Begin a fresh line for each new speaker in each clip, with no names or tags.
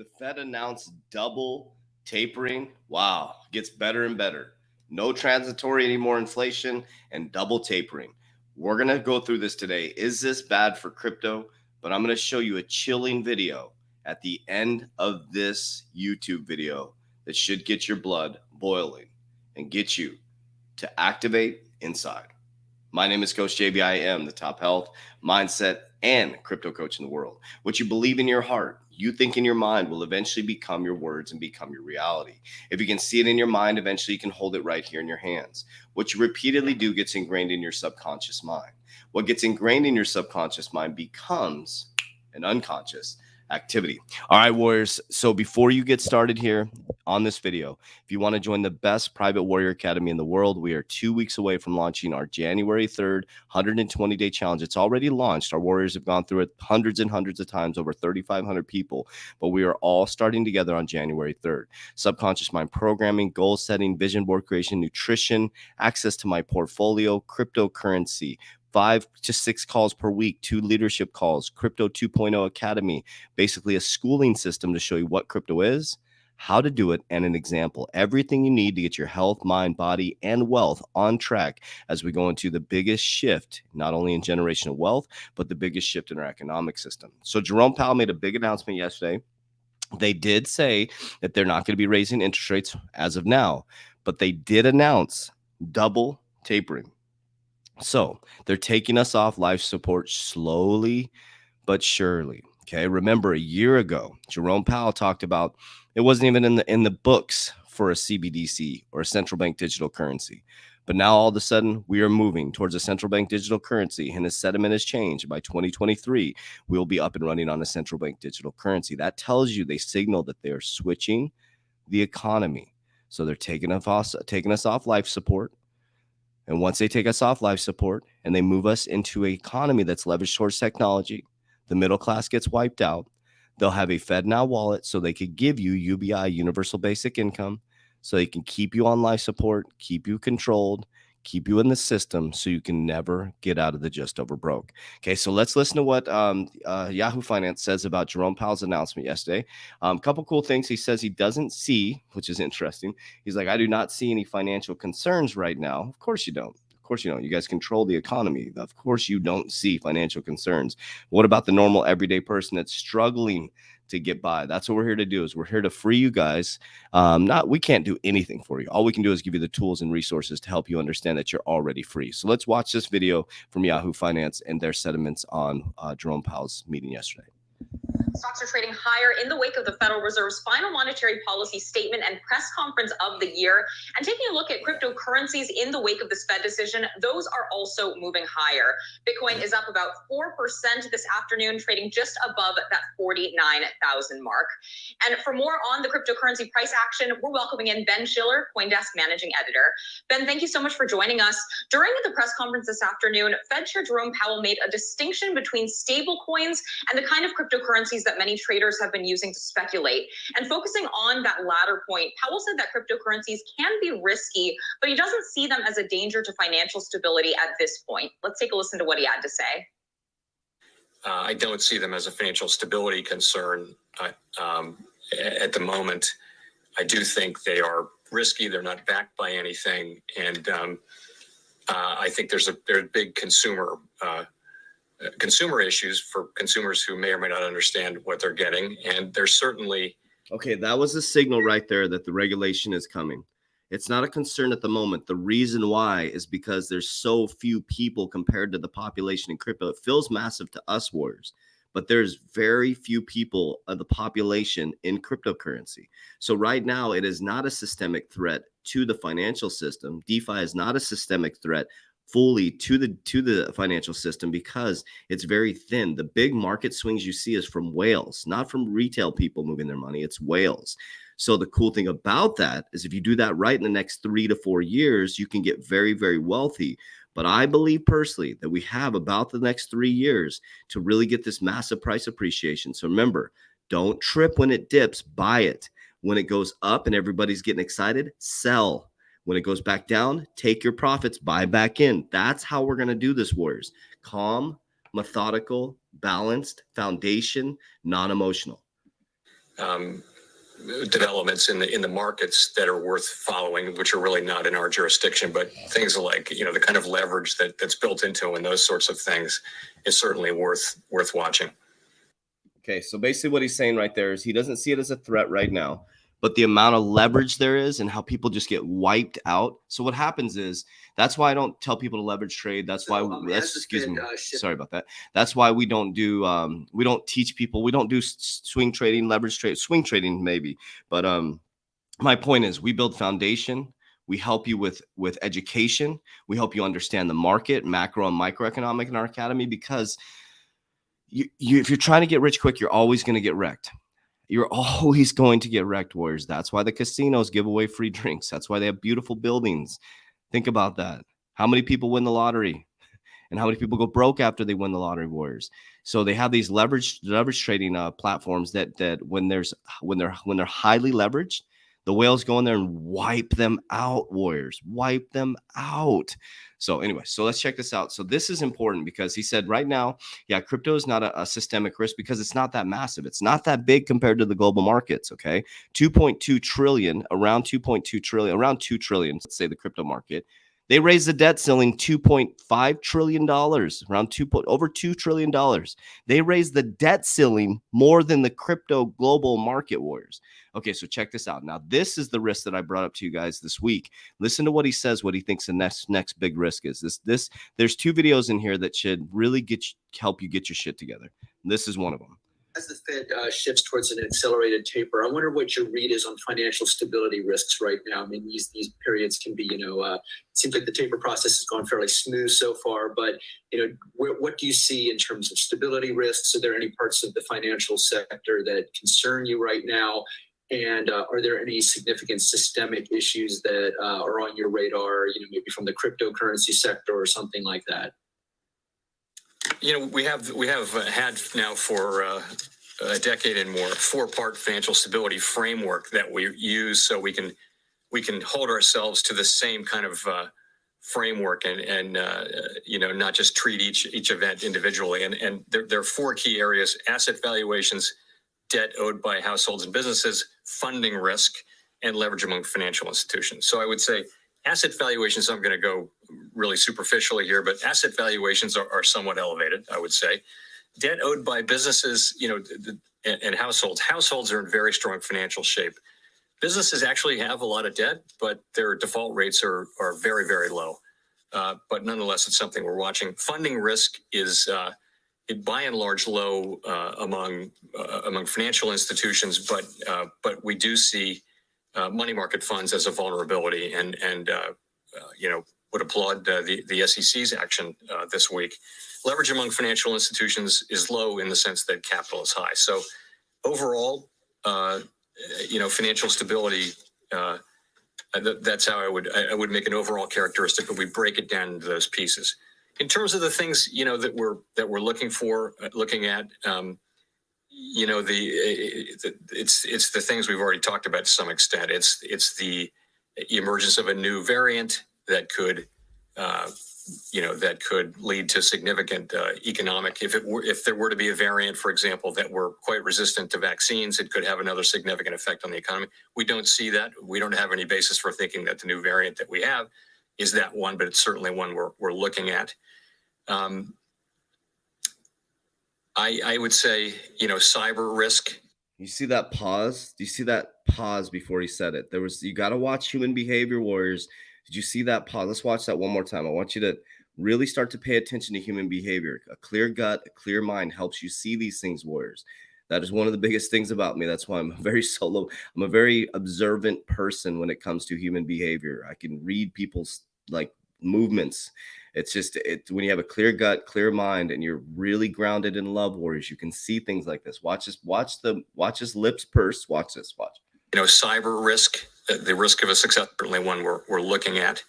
The Fed announced double tapering. Wow, gets better and better. No transitory anymore inflation and double tapering. We're going to go through this today. Is this bad for crypto? But I'm going to show you a chilling video at the end of this YouTube video that should get your blood boiling and get you to activate inside. My name is Coach JB. I am the top health, mindset, and crypto coach in the world. What you believe in your heart, you think in your mind, will eventually become your words and become your reality. If you can see it in your mind, eventually you can hold it right here in your hands. What you repeatedly do gets ingrained in your subconscious mind. What gets ingrained in your subconscious mind becomes an unconscious activity. All right, Warriors. So before you get started here on this video, if you want to join the best private warrior academy in the world, we are 2 weeks away from launching our January 3rd 120-day challenge. It's already launched. Our warriors have gone through it hundreds and hundreds of times, over 3,500 people, but we are all starting together on January 3rd. Subconscious mind programming, goal setting, vision board creation, nutrition, access to my portfolio, cryptocurrency, 5 to 6 calls per week, 2 leadership calls, Crypto 2.0 Academy, basically a schooling system to show you what crypto is, how to do it, and an example. Everything you need to get your health, mind, body, and wealth on track as we go into the biggest shift, not only in generational wealth, but the biggest shift in our economic system. So Jerome Powell made a big announcement yesterday. They did say that they're not going to be raising interest rates as of now, but they did announce double tapering. So they're taking us off life support slowly but surely. Okay. Remember, a year ago, Jerome Powell talked about it wasn't even in the books for a CBDC or a central bank digital currency. But now all of a sudden we are moving towards a central bank digital currency, and his sentiment has changed. By 2023, we will be up and running on a central bank digital currency. That tells you they signal that they are switching the economy. So they're taking us off life support. And once they take us off life support and they move us into an economy that's leveraged towards technology, the middle class gets wiped out. They'll have a FedNow wallet so they could give you UBI, universal basic income, so they can keep you on life support, keep you controlled, keep you in the system so you can never get out of the just over broke. Okay, so let's listen to what Yahoo Finance says about Jerome Powell's announcement yesterday. A couple cool things he says he doesn't see, which is interesting. He's like, I do not see any financial concerns right now. Of course you don't. Of course you don't. You guys control the economy. Of course you don't see financial concerns. What about the normal everyday person that's struggling to get by? That's what we're here to do. Is we're here to free you guys. We can't do anything for you. All we can do is give you the tools and resources to help you understand that you're already free. So let's watch this video from Yahoo Finance and their sentiments on Jerome Powell's meeting yesterday.
Stocks are trading higher in the wake of the Federal Reserve's final monetary policy statement and press conference of the year. And taking a look at cryptocurrencies in the wake of this Fed decision, those are also moving higher. Bitcoin is up about 4% this afternoon, trading just above that 49,000 mark. And for more on the cryptocurrency price action, we're welcoming in Ben Schiller, CoinDesk Managing Editor. Ben, thank you so much for joining us. During the press conference this afternoon, Fed Chair Jerome Powell made a distinction between stable coins and the kind of cryptocurrencies that many traders have been using to speculate. And focusing on that latter point, Powell said that cryptocurrencies can be risky, but he doesn't see them as a danger to financial stability at this point. Let's take a listen to what he had to say.
I don't see them as a financial stability concern at the moment. I do think they are risky. They're not backed by anything. And I think there are big consumer issues for consumers who may or may not understand what they're getting. And there's certainly...
Okay, that was a signal right there that the regulation is coming. It's not a concern at the moment. The reason why is because there's so few people compared to the population in crypto. It feels massive to us warriors, but there's very few people of the population in cryptocurrency. So right now, it is not a systemic threat to the financial system. DeFi is not a systemic threat fully to the financial system because it's very thin. The big market swings you see is from whales, not from retail people moving their money. It's whales. So the cool thing about that is if you do that right in the next 3 to 4 years, you can get very, very wealthy. But I believe personally that we have about the next 3 years to really get this massive price appreciation. So remember, don't trip when it dips, buy it. When it goes up and everybody's getting excited, sell. When it goes back down, take your profits, buy back in. That's how we're going to do this, warriors. Calm, methodical, balanced, foundation, non-emotional.
developments in the markets that are worth following, which are really not in our jurisdiction, but things like, the kind of leverage that's built into and those sorts of things is certainly worth watching.
Okay, so basically what he's saying right there is he doesn't see it as a threat right now, but the amount of leverage there is and how people just get wiped out. So what happens is that's why I don't tell people to leverage trade. That's why excuse me. Sorry about that. That's why we don't teach people. We don't do swing trading, leverage trade, swing trading maybe. But my point is we build foundation. We help you with education. We help you understand the market, macro and microeconomic in our academy, because if you're trying to get rich quick, you're always going to get wrecked. You're always going to get wrecked, Warriors. That's why the casinos give away free drinks. That's why they have beautiful buildings. Think about that. How many people win the lottery? And how many people go broke after they win the lottery, Warriors? So they have these leverage trading platforms that when they're highly leveraged, the whales go in there and wipe them out, Warriors. Wipe them out. So anyway, so let's check this out. So this is important because he said right now, yeah, crypto is not a systemic risk because it's not that massive. It's not that big compared to the global markets, okay? 2.2 trillion, around 2.2 trillion, around 2 trillion, let's say the crypto market. They raised the debt ceiling $2.5 trillion, around over $2 trillion. They raised the debt ceiling more than the crypto global market, Warriors. Okay, so check this out. Now, this is the risk that I brought up to you guys this week. Listen to what he says, what he thinks the next big risk is. There's two videos in here that should really help you get your shit together. This is one of them.
As the Fed shifts towards an accelerated taper, I wonder what your read is on financial stability risks right now. I mean, these periods can be, it seems like the taper process has gone fairly smooth so far, but, what do you see in terms of stability risks? Are there any parts of the financial sector that concern you right now? And are there any significant systemic issues that are on your radar, maybe from the cryptocurrency sector or something like that?
We have had now for a decade and more, 4-part financial stability framework that we use so we can hold ourselves to the same kind of framework and not just treat each event individually. And there are 4 key areas: asset valuations, debt owed by households and businesses, funding risk, and leverage among financial institutions. So I would say asset valuations, I'm going to go really superficially here, but asset valuations are somewhat elevated, I would say. Debt owed by businesses, and households. Households are in very strong financial shape. Businesses actually have a lot of debt, but their default rates are very, very low. But nonetheless, it's something we're watching. Funding risk is by and large low among financial institutions, but we do see money market funds as a vulnerability, and would applaud the SEC's action this week. Leverage among financial institutions is low in the sense that capital is high. So overall, financial stability, that's how I would make an overall characteristic, but we break it down into those pieces. In terms of the things that we're looking at, it's the things we've already talked about to some extent. It's the emergence of a new variant that could lead to significant economic. If there were to be a variant, for example, that were quite resistant to vaccines, it could have another significant effect on the economy. We don't see that. We don't have any basis for thinking that the new variant that we have is that one, but it's certainly one we're looking at. I would say, cyber risk.
You see that pause? Do you see that pause before he said it? You got to watch human behavior, Warriors. Did you see that pause? Let's watch that one more time. I want you to really start to pay attention to human behavior. A clear gut, a clear mind helps you see these things, Warriors. That is one of the biggest things about me. That's why I'm a very observant person when it comes to human behavior. I can read people's movements. It's just when you have a clear gut, clear mind, and you're really grounded in love, Warriors, you can see things like this. Watch this. Watch his lips purse. Watch this. Watch.
Cyber risk, the risk of a success, certainly one we're looking at.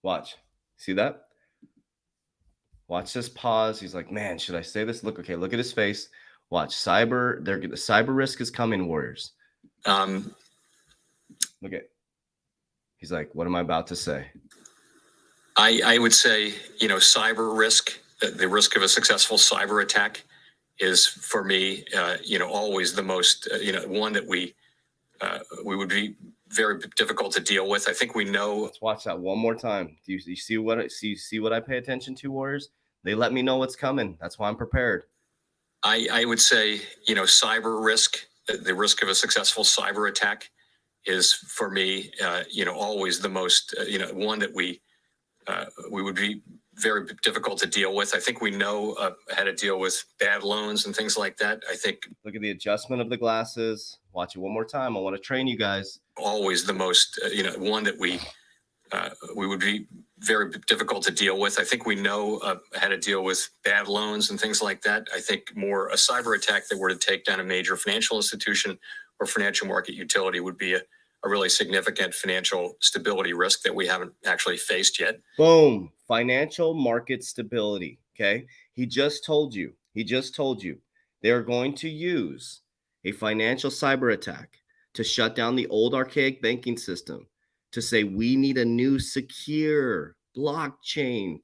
Watch. See that? Watch this pause. He's like, man, should I say this? Look at his face. Watch. The cyber risk is coming, Warriors. Look at. He's like, what am I about to say?
I would say, cyber risk, the risk of a successful cyber attack is for me, always the most, one that we would be very difficult to deal with. I think we know.
Let's watch that one more time. Do you see what I pay attention to, Warriors? They let me know what's coming. That's why I'm prepared.
I would say, cyber risk, the risk of a successful cyber attack is for me, always the most, one that we would be very difficult to deal with. I think we know how to deal with bad loans and things like that. I think.
Look at the adjustment of the glasses. Watch it one more time. I want to train you guys.
Always the most, one that we would be very difficult to deal with. I think we know how to deal with bad loans and things like that. I think more a cyber attack that were to take down a major financial institution or financial market utility would be a really significant financial stability risk that we haven't actually faced yet.
Boom. Financial market stability. Okay. He just told you they're going to use a financial cyber attack to shut down the old archaic banking system, to say we need a new secure blockchain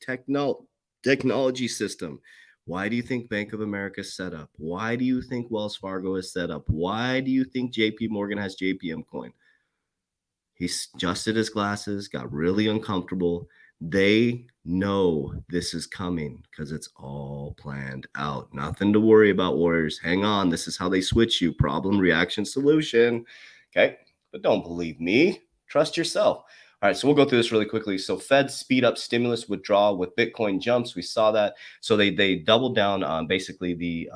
technology system. Why do you think Bank of America is set up? Why do you think Wells Fargo is set up? Why do you think JP Morgan has JPM coin? He adjusted his glasses, got really uncomfortable. They know this is coming because it's all planned out. Nothing to worry about, Warriors. Hang on. This is how they switch you. Problem, reaction, solution. Okay. But don't believe me. Trust yourself. All right. So we'll go through this really quickly. So Fed speed up stimulus withdrawal with Bitcoin jumps. We saw that. So they doubled down on basically the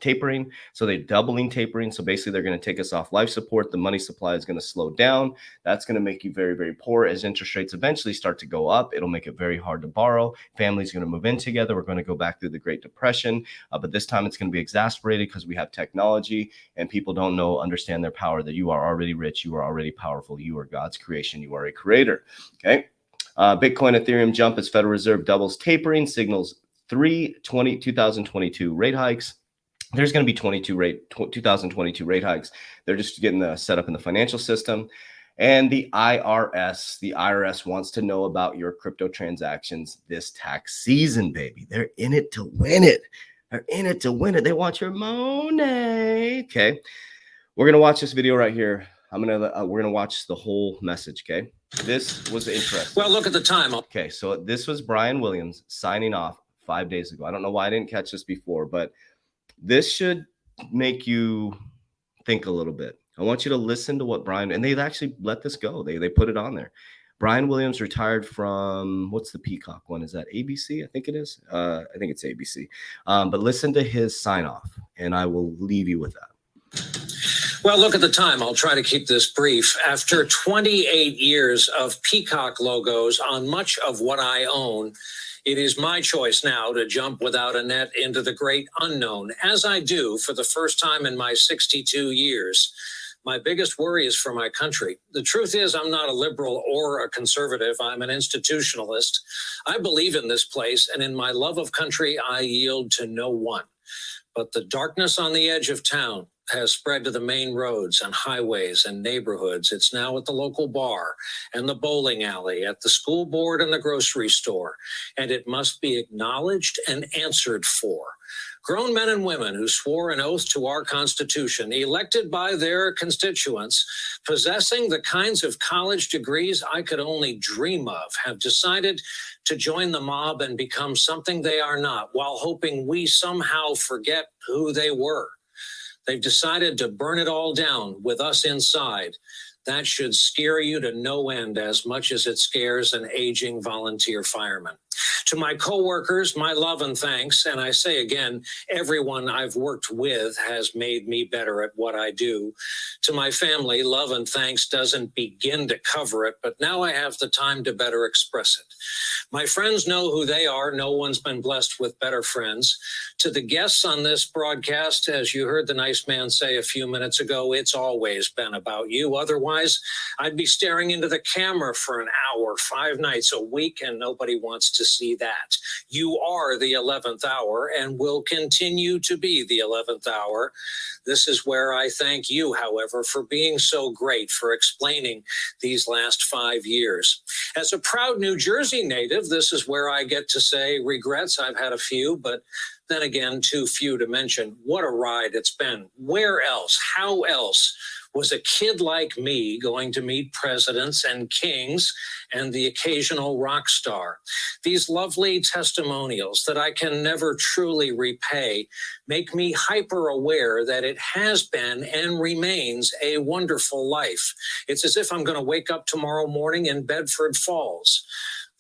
tapering. So they're doubling tapering. So basically they're going to take us off life support. The money supply is going to slow down. That's going to make you very, very poor. As interest rates eventually start to go up, it'll make it very hard to borrow. Families are going to move in together. We're going to go back through the Great Depression. But this time it's going to be exacerbated because we have technology and people don't understand their power, that you are already rich. You are already powerful. You are God's creation. You are a creator. Okay. Bitcoin, Ethereum jump as Federal Reserve doubles tapering, signals 2022 rate hikes. There's going to be 2022 rate hikes. They're just getting set up in the financial system. And the IRS wants to know about your crypto transactions this tax season, baby. They're in it to win it. They want your money. Okay. We're going to watch this video right here. We're going to watch the whole message. Okay. This was interesting.
Well, look at the time.
Okay. So this was Brian Williams signing off 5 days ago. I don't know why I didn't catch this before, but this should make you think a little bit. I want you to listen to what Brian, and they actually let this go. They put it on there. Brian Williams retired from, what's the Peacock one? Is that ABC? I think it is. I think it's ABC. But listen to his sign off, and I will leave you with that.
Well, look at the time. I'll try to keep this brief. After 28 years of Peacock logos on much of what I own, it is my choice now to jump without a net into the great unknown, as I do for the first time in my 62 years. My biggest worry is for my country. The truth is, I'm not a liberal or a conservative. I'm an institutionalist. I believe in this place, and in my love of country, I yield to no one. But the darkness on the edge of town has spread to the main roads and highways and neighborhoods. It's now at the local bar and the bowling alley, at the school board and the grocery store, and it must be acknowledged and answered for. Grown men and women who swore an oath to our Constitution, elected by their constituents, possessing the kinds of college degrees I could only dream of, have decided to join the mob and become something they are not, while hoping we somehow forget who they were. They've decided to burn it all down with us inside. That should scare you to no end as much as it scares an aging volunteer fireman. To my coworkers, my love and thanks. And I say again, everyone I've worked with has made me better at what I do. To my family, love and thanks doesn't begin to cover it, but now I have the time to better express it. My friends know who they are. No one's been blessed with better friends. To the guests on this broadcast, as you heard the nice man say a few minutes ago, it's always been about you. Otherwise, I'd be staring into the camera for an hour, 5 nights a week, and nobody wants to see be that. You are the 11th hour and will continue to be the 11th hour. This is where I thank you, however, for being so great, for explaining these last 5 years. As a proud New Jersey native, this is where I get to say regrets. I've had a few, but then again, too few to mention. What a ride it's been. Where else? How else was a kid like me going to meet presidents and kings and the occasional rock star? These lovely testimonials that I can never truly repay make me hyper aware that it has been and remains a wonderful life. It's as if I'm going to wake up tomorrow morning in Bedford Falls.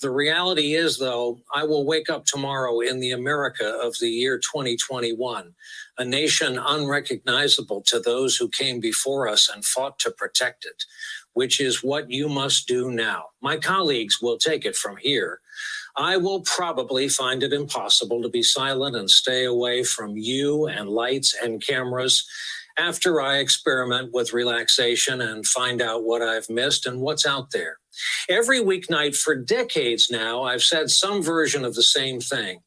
The reality is, though, I will wake up tomorrow in the America of the year 2021, a nation unrecognizable to those who came before us and fought to protect it, which is what you must do now. My colleagues will take it from here. I will probably find it impossible to be silent and stay away from you and lights and cameras after I experiment with relaxation and find out what I've missed and what's out there. Every weeknight for decades now, I've said some version of the same thing.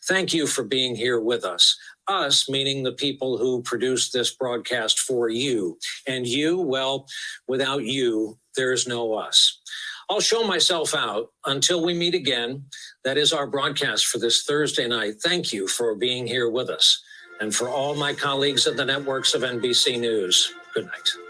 Thank you for being here with us. Us, meaning the people who produce this broadcast for you. And you, well, without you, there's no us. I'll show myself out until we meet again. That is our broadcast for this Thursday night. Thank you for being here with us. And for all my colleagues at the networks of NBC News, good night.